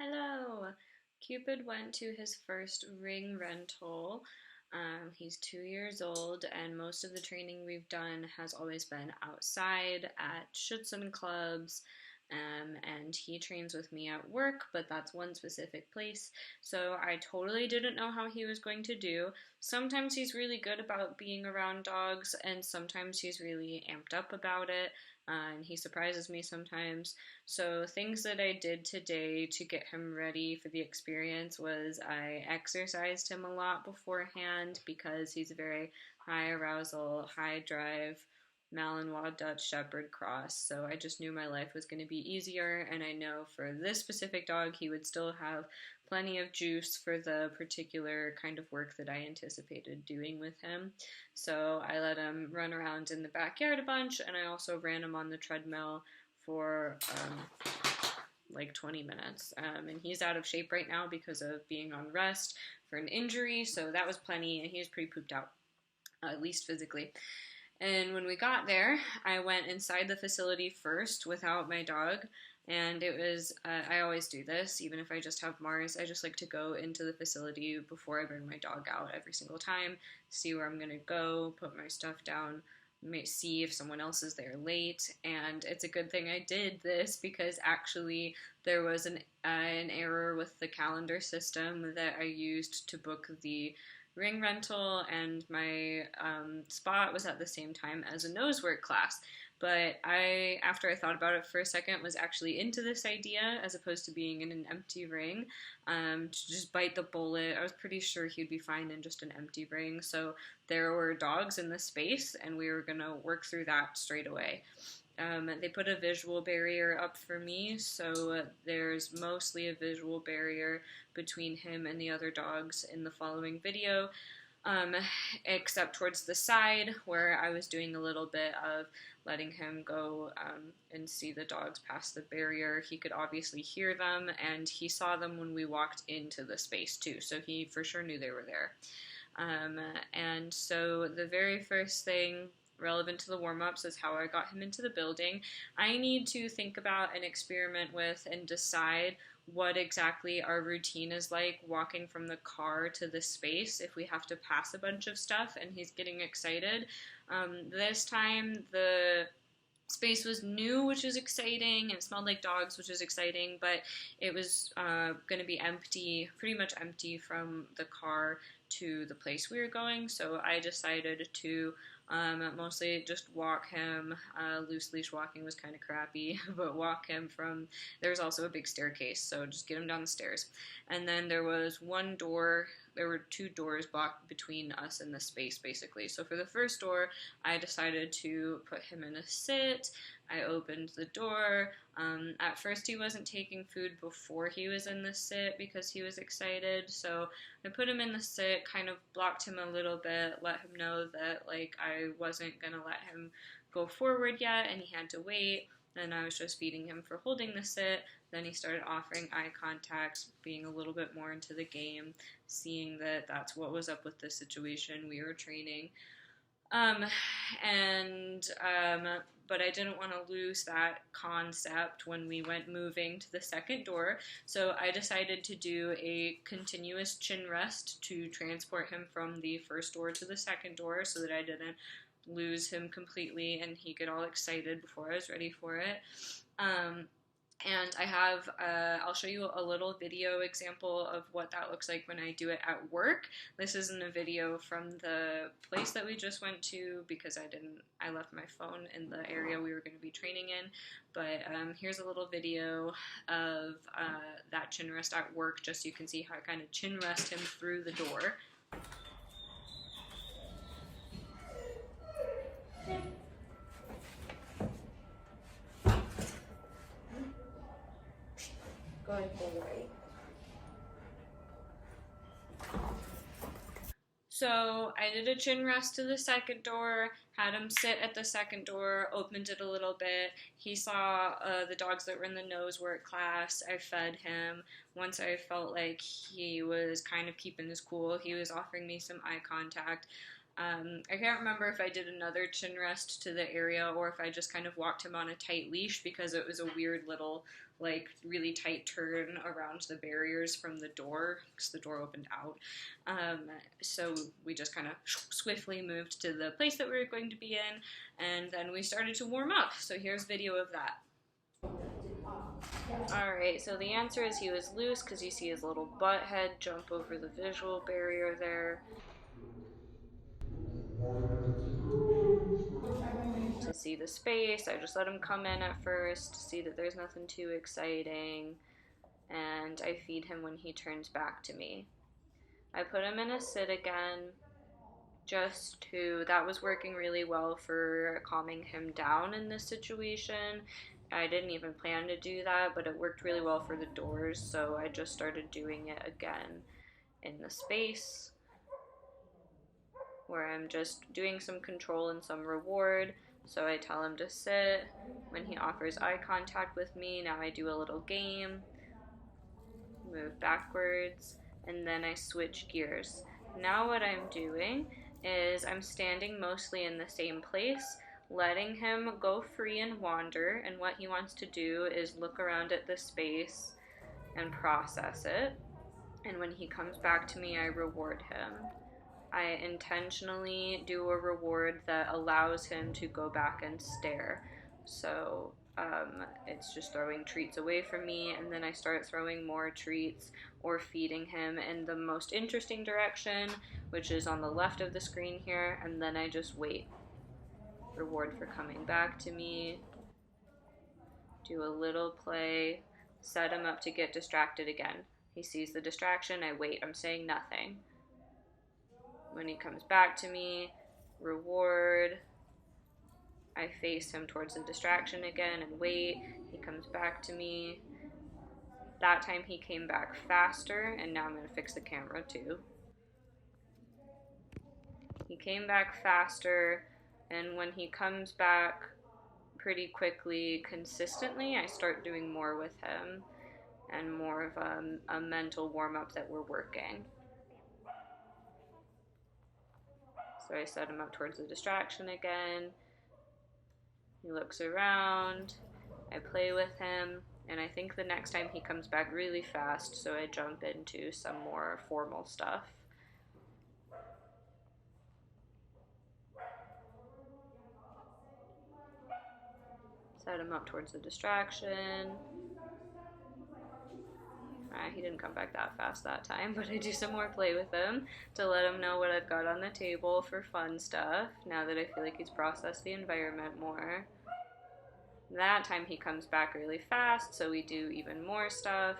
Hello! Cupid went to his first ring rental. He's 2 years old, and most of the training we've done has always been outside at Schützen clubs. And he trains with me at work, but that's one specific place. So I totally didn't know how he was going to do. Sometimes he's really good about being around dogs, and sometimes he's really amped up about it. And he surprises me sometimes. So, things that I did today to get him ready for the experience was I exercised him a lot beforehand because he's a very high arousal, high drive Malinois Dutch Shepherd cross. So, I just knew my life was going to be easier, and I know for this specific dog, he would still have plenty of juice for the particular kind of work that I anticipated doing with him. So, I let him run around in the backyard a bunch, and I also ran him on the treadmill for like 20 minutes. And he's out of shape right now because of being on rest for an injury, so that was plenty, and he was pretty pooped out, at least physically. And when we got there, I went inside the facility first without my dog. And it was, I always do this, even if I just have Mars. I just like to go into the facility before I bring my dog out every single time, see where I'm going to go, put my stuff down, see if someone else is there late. And it's a good thing I did this because actually there was an error with the calendar system that I used to book the ring rental, and my spot was at the same time as a nose work class. But after I thought about it for a second, was actually into this idea as opposed to being in an empty ring, to just bite the bullet. I was pretty sure he'd be fine in just an empty ring. So there were dogs in the space, and we were going to work through that straight away. They put a visual barrier up for me, so there's mostly a visual barrier between him and the other dogs in the following video, except towards the side where I was doing a little bit of letting him go and see the dogs past the barrier. He could obviously hear them, and he saw them when we walked into the space too, so he for sure knew they were there. And so the very first thing relevant to the warm-ups is how I got him into the building. I need to think about and experiment with and decide what exactly our routine is like walking from the car to the space if we have to pass a bunch of stuff and he's getting excited. This time the space was new, which was exciting, and it smelled like dogs, which was exciting, but it was going to be empty, pretty much empty from the car to the place we were going, so I decided to mostly just walk him. Loose leash walking was kind of crappy, but walk him from. There was also a big staircase, so just get him down the stairs. And then there was one door. There were two doors blocked between us and the space, basically. So for the first door, I decided to put him in a sit. I opened the door. At first, he wasn't taking food before he was in the sit because he was excited. So I put him in the sit, kind of blocked him a little bit, let him know that like I wasn't gonna let him go forward yet, and he had to wait. And I was just feeding him for holding the sit. Then he started offering eye contact, being a little bit more into the game, seeing that that's what was up with the situation we were training. Um, but I didn't want to lose that concept when we went moving to the second door. So I decided to do a continuous chin rest to transport him from the first door to the second door so that I didn't lose him completely and he get all excited before I was ready for it. And I have, I'll show you a little video example of what that looks like when I do it at work. This isn't a video from the place that we just went to because I left my phone in the area we were going to be training in. But here's a little video of that chin rest at work, just so you can see how I kind of chin rest him through the door. Going forward. So I did a chin rest to the second door, had him sit at the second door, opened it a little bit. He saw the dogs that were in the nose work class. I fed him. Once I felt like he was kind of keeping his cool, he was offering me some eye contact. I can't remember if I did another chin rest to the area or if I just kind of walked him on a tight leash because it was a weird little, like, really tight turn around the barriers from the door because the door opened out. Um, so we just kind of swiftly moved to the place that we were going to be in, and then we started to warm up. So here's video of that. Alright, so the answer is he was loose because you see his little butt head jump over the visual barrier there. To see the space, I just let him come in at first to see that there's nothing too exciting, and I feed him when he turns back to me. I put him in a sit again, that was working really well for calming him down in this situation. I didn't even plan to do that, but it worked really well for the doors, so I just started doing it again in the space where I'm just doing some control and some reward. So I tell him to sit. When he offers eye contact with me, now I do a little game, move backwards, and then I switch gears. Now what I'm doing is I'm standing mostly in the same place, letting him go free and wander, and what he wants to do is look around at the space and process it. And when he comes back to me, I reward him. I intentionally do a reward that allows him to go back and stare. So it's just throwing treats away from me, and then I start throwing more treats or feeding him in the most interesting direction, which is on the left of the screen here, and then I just wait. Reward for coming back to me, do a little play, set him up to get distracted again. He sees the distraction, I wait, I'm saying nothing. When he comes back to me, reward. I face him towards the distraction again and wait. He comes back to me. That time he came back faster, and now I'm going to fix the camera too. He came back faster, and when he comes back pretty quickly, consistently, I start doing more with him and more of a mental warm-up that we're working. So I set him up towards the distraction again. He looks around, I play with him, and I think the next time he comes back really fast, so I jump into some more formal stuff. Set him up towards the distraction. He didn't come back that fast that time, but I do some more play with him to let him know what I've got on the table for fun stuff, now that I feel like he's processed the environment more. That time he comes back really fast, so we do even more stuff.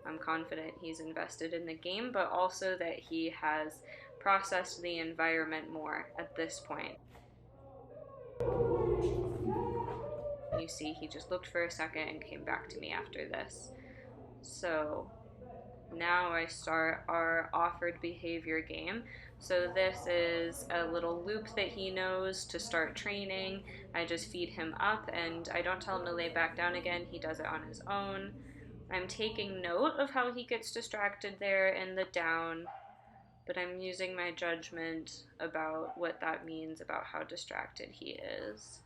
I'm confident he's invested in the game, but also that he has processed the environment more at this point. You see, he just looked for a second and came back to me after this. So now I start our offered behavior game. So this is a little loop that he knows to start training. I just feed him up and I don't tell him to lay back down again. He does it on his own. I'm taking note of how he gets distracted there in the down, but I'm using my judgment about what that means about how distracted he is.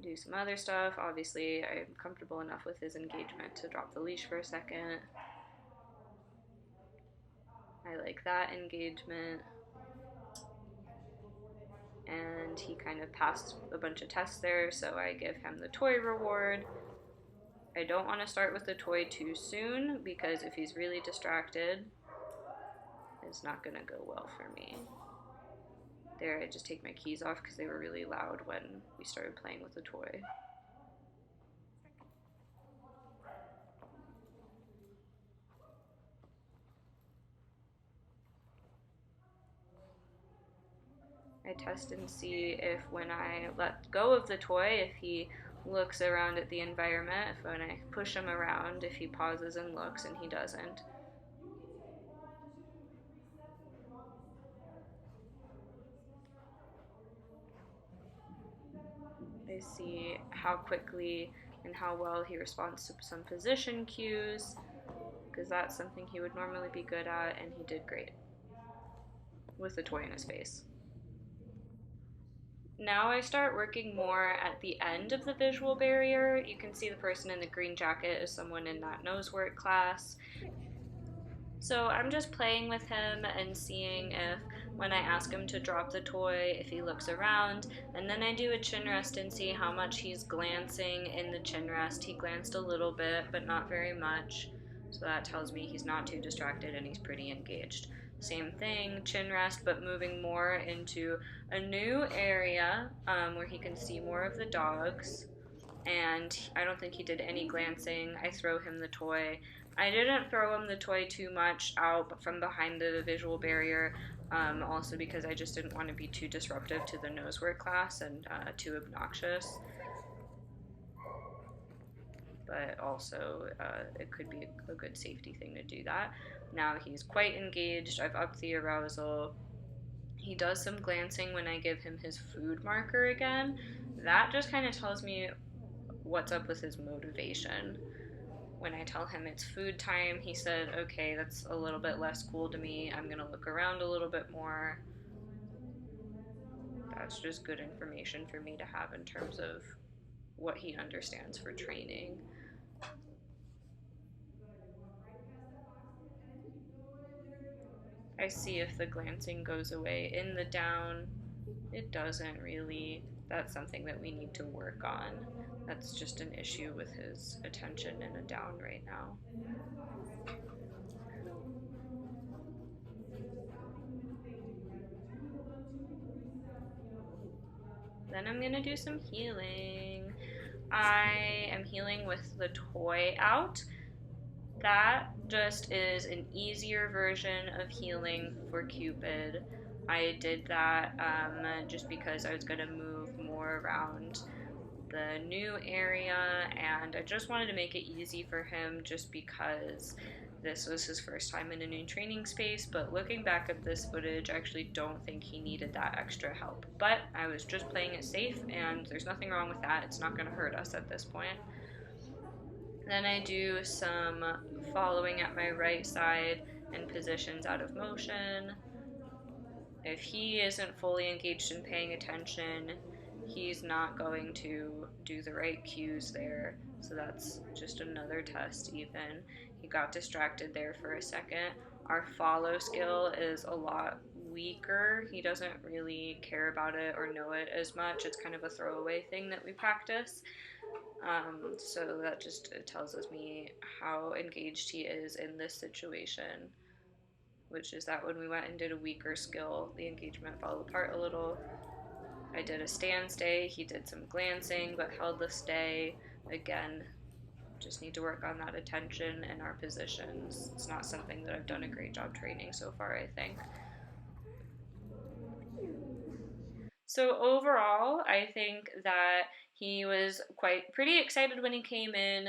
Do some other stuff. Obviously, I'm comfortable enough with his engagement to drop the leash for a second. I like that engagement. And he kind of passed a bunch of tests there, so I give him the toy reward. I don't want to start with the toy too soon because if he's really distracted, it's not going to go well for me. There, I just take my keys off because they were really loud when we started playing with the toy. I test and see if when I let go of the toy, if he looks around at the environment, if when I push him around, if he pauses and looks, and he doesn't. I see how quickly and how well he responds to some position cues, because that's something he would normally be good at, and he did great with the toy in his face. Now I start working more at the end of the visual barrier. You can see the person in the green jacket is someone in that nose work class. So I'm just playing with him and seeing if, when I ask him to drop the toy, if he looks around, and then I do a chin rest and see how much he's glancing in the chin rest. He glanced a little bit, but not very much, so that tells me he's not too distracted and he's pretty engaged. Same thing, chin rest, but moving more into a new area where he can see more of the dogs, and I don't think he did any glancing. I throw him the toy. I didn't throw him the toy too much out from behind the visual barrier, also because I just didn't want to be too disruptive to the nosework class and too obnoxious. But also, it could be a good safety thing to do that. Now he's quite engaged. I've upped the arousal. He does some glancing when I give him his food marker again. That just kind of tells me what's up with his motivation. When I tell him it's food time, he said, okay, that's a little bit less cool to me. I'm going to look around a little bit more. That's just good information for me to have in terms of what he understands for training. I see if the glancing goes away in the down. It doesn't really. That's something that we need to work on. That's just an issue with his attention in a down right now. Then I'm going to do some healing. I am healing with the toy out. That just is an easier version of healing for Cupid. I did that just because I was going to move more around the new area, and I just wanted to make it easy for him just because this was his first time in a new training space. But looking back at this footage, I actually don't think he needed that extra help. But I was just playing it safe, and there's nothing wrong with that. It's not going to hurt us at this point. Then I do some following at my right side and positions out of motion. If he isn't fully engaged in paying attention, he's not going to do the right cues there. So that's just another test, even. He got distracted there for a second. Our follow skill is a lot weaker. He doesn't really care about it or know it as much. It's kind of a throwaway thing that we practice. So that just tells us me how engaged he is in this situation, which is that when we went and did a weaker skill, the engagement fell apart a little. I did a stand stay. He did some glancing, but held the stay. Again, just need to work on that attention and our positions. It's not something that I've done a great job training so far, I think. So overall, I think that he was pretty excited when he came in,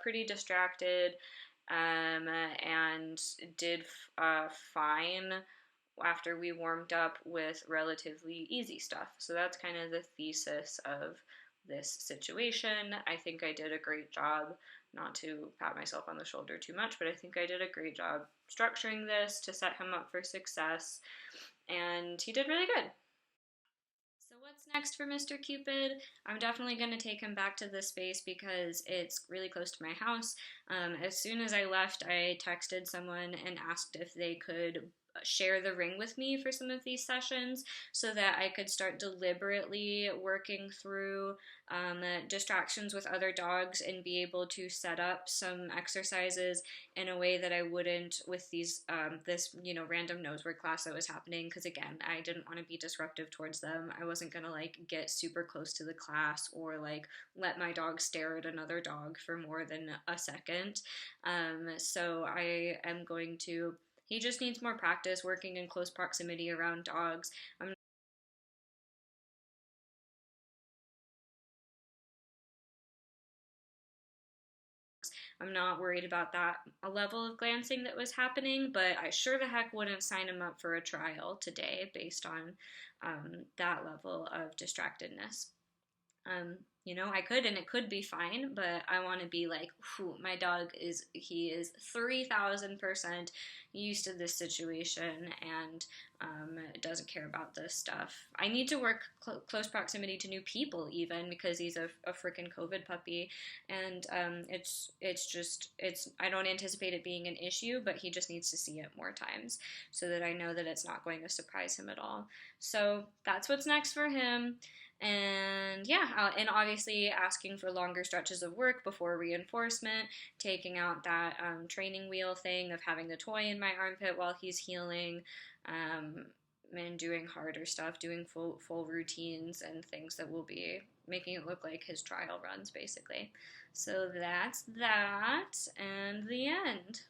pretty distracted, and did fine after we warmed up with relatively easy stuff. So that's kind of the thesis of this situation. I think I did a great job, not to pat myself on the shoulder too much, but I think I did a great job structuring this to set him up for success, and he did really good. So what's next for Mr. Cupid? I'm definitely going to take him back to this space because it's really close to my house. As soon as I left, I texted someone and asked if they could share the ring with me for some of these sessions so that I could start deliberately working through distractions with other dogs and be able to set up some exercises in a way that I wouldn't with this random nose work class that was happening, because again, I didn't want to be disruptive towards them. I wasn't going to get super close to the class or let my dog stare at another dog for more than a second. So I am going to he just needs more practice working in close proximity around dogs. I'm not worried about that a level of glancing that was happening, but I sure the heck wouldn't sign him up for a trial today based on that level of distractedness. Um, I could, and it could be fine, but I want to be like, my dog he is 3,000% used to this situation and doesn't care about this stuff. I need to work close proximity to new people, even because he's a freaking COVID puppy, and I don't anticipate it being an issue, but he just needs to see it more times so that I know that it's not going to surprise him at all. So that's what's next for him. And yeah, and obviously asking for longer stretches of work before reinforcement, taking out that training wheel thing of having the toy in my armpit while he's healing, um, and doing harder stuff, doing full routines and things that will be making it look like his trial runs, basically. So that's that, and the end.